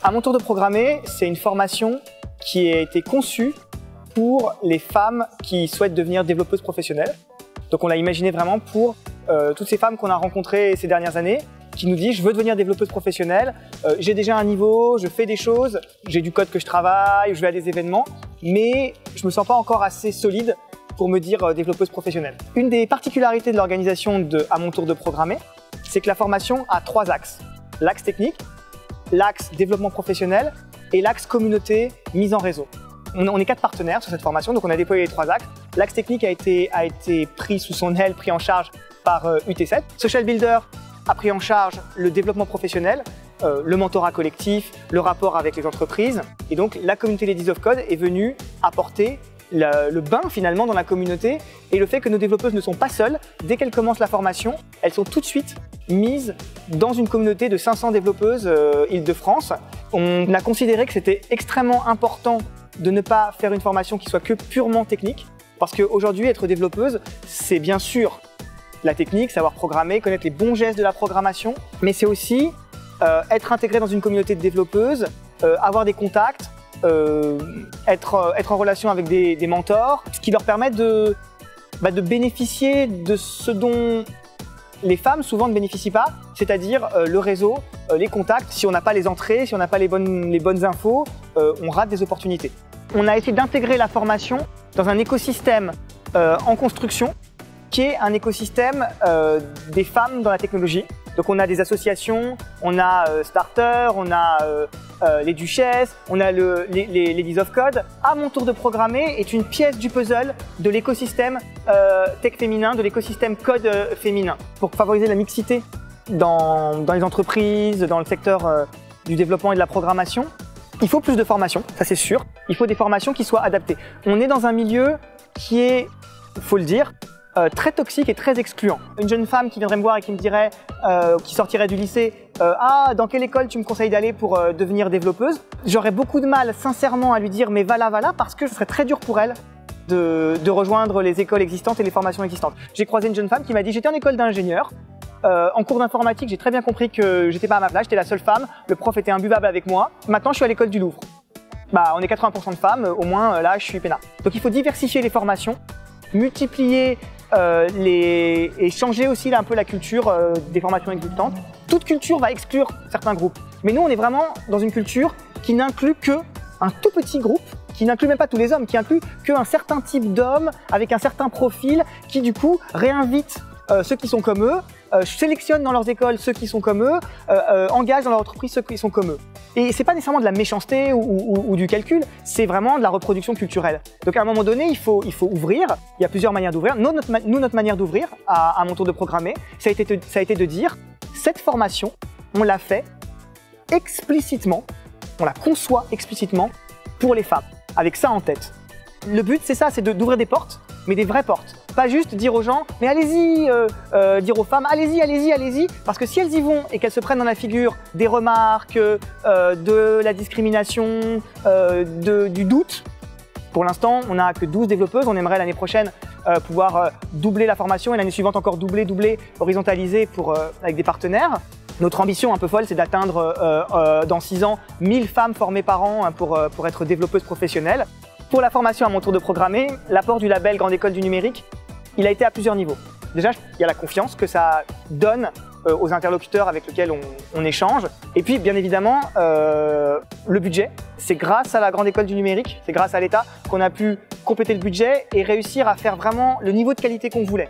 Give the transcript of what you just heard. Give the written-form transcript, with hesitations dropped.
À mon tour de programmer, c'est une formation qui a été conçue pour les femmes qui souhaitent devenir développeuses professionnelles. Donc on l'a imaginé vraiment pour toutes ces femmes qu'on a rencontrées ces dernières années, qui nous disent « je veux devenir développeuse professionnelle, j'ai déjà un niveau, je fais des choses, j'ai du code que je travaille, je vais à des événements, mais je me sens pas encore assez solide pour me dire développeuse professionnelle ». Une des particularités de l'organisation de À mon tour de programmer, c'est que la formation a 3 axes. L'axe technique, l'axe développement professionnel et l'axe communauté mise en réseau. On est 4 partenaires sur cette formation, donc on a déployé les 3 axes. L'axe technique a été pris sous son aile, pris en charge par UT7. Social Builder a pris en charge le développement professionnel, le mentorat collectif, le rapport avec les entreprises. Et donc la communauté Ladies of Code est venue apporter le bain finalement dans la communauté et le fait que nos développeuses ne sont pas seules. Dès qu'elles commencent la formation, elles sont tout de suite mises dans une communauté de 500 développeuses Île-de-France. On a considéré que c'était extrêmement important de ne pas faire une formation qui soit que purement technique, parce qu'aujourd'hui, être développeuse, c'est bien sûr la technique, savoir programmer, connaître les bons gestes de la programmation, mais c'est aussi être intégré dans une communauté de développeuses, avoir des contacts, être en relation avec des mentors, ce qui leur permet de bénéficier de ce dont les femmes souvent ne bénéficient pas, c'est-à-dire le réseau, les contacts. Si on n'a pas les entrées, si on n'a pas les bonnes infos, on rate des opportunités. On a essayé d'intégrer la formation dans un écosystème en construction qui est un écosystème des femmes dans la technologie. Donc on a des associations, on a Starter, on a les Duchesses, on a les Ladies of Code. À mon tour de programmer est une pièce du puzzle de l'écosystème tech féminin, de l'écosystème code féminin. Pour favoriser la mixité dans les entreprises, dans le secteur du développement et de la programmation, il faut plus de formations, ça c'est sûr. Il faut des formations qui soient adaptées. On est dans un milieu qui est, faut le dire, très toxique et très excluant. Une jeune femme qui viendrait me voir et qui me dirait, qui sortirait du lycée, ah, dans quelle école tu me conseilles d'aller pour devenir développeuse? J'aurais beaucoup de mal, sincèrement, à lui dire, mais va là, parce que ce serait très dur pour elle de rejoindre les écoles existantes et les formations existantes. J'ai croisé une jeune femme qui m'a dit, j'étais en école d'ingénieur, en cours d'informatique, j'ai très bien compris que j'étais pas à ma place, j'étais la seule femme, le prof était imbuvable avec moi. Maintenant, je suis à l'école du Louvre. Bah, on est 80% de femmes, au moins là, je suis peinard. Donc il faut diversifier les formations, multiplier et changer aussi là, un peu la culture des formations existantes. Toute culture va exclure certains groupes. Mais nous, on est vraiment dans une culture qui n'inclut que un tout petit groupe, qui n'inclut même pas tous les hommes, qui inclut qu'un certain type d'hommes avec un certain profil, qui du coup réinvite ceux qui sont comme eux, sélectionnent dans leurs écoles ceux qui sont comme eux, engagent dans leur entreprise ceux qui sont comme eux. Et c'est pas nécessairement de la méchanceté ou du calcul, c'est vraiment de la reproduction culturelle. Donc à un moment donné, il faut ouvrir, il y a plusieurs manières d'ouvrir. Nous, notre manière d'ouvrir, à mon tour de programmer, ça a été de dire, cette formation, on l'a fait explicitement, on la conçoit explicitement pour les femmes, avec ça en tête. Le but, c'est ça, c'est d'ouvrir des portes, mais des vraies portes. Pas juste dire aux gens, mais allez-y, dire aux femmes, allez-y, parce que si elles y vont et qu'elles se prennent dans la figure des remarques, de la discrimination, du doute, pour l'instant, on n'a que 12 développeuses, on aimerait l'année prochaine pouvoir doubler la formation et l'année suivante encore doubler, horizontaliser avec des partenaires. Notre ambition un peu folle, c'est d'atteindre dans 6 ans 1000 femmes formées par an hein, pour être développeuses professionnelles. Pour la formation à mon tour de programmer, l'apport du label Grande École du Numérique, il a été à plusieurs niveaux. Déjà, il y a la confiance que ça donne aux interlocuteurs avec lesquels on échange. Et puis, bien évidemment, le budget. C'est grâce à la Grande École du Numérique, c'est grâce à l'État qu'on a pu compléter le budget et réussir à faire vraiment le niveau de qualité qu'on voulait.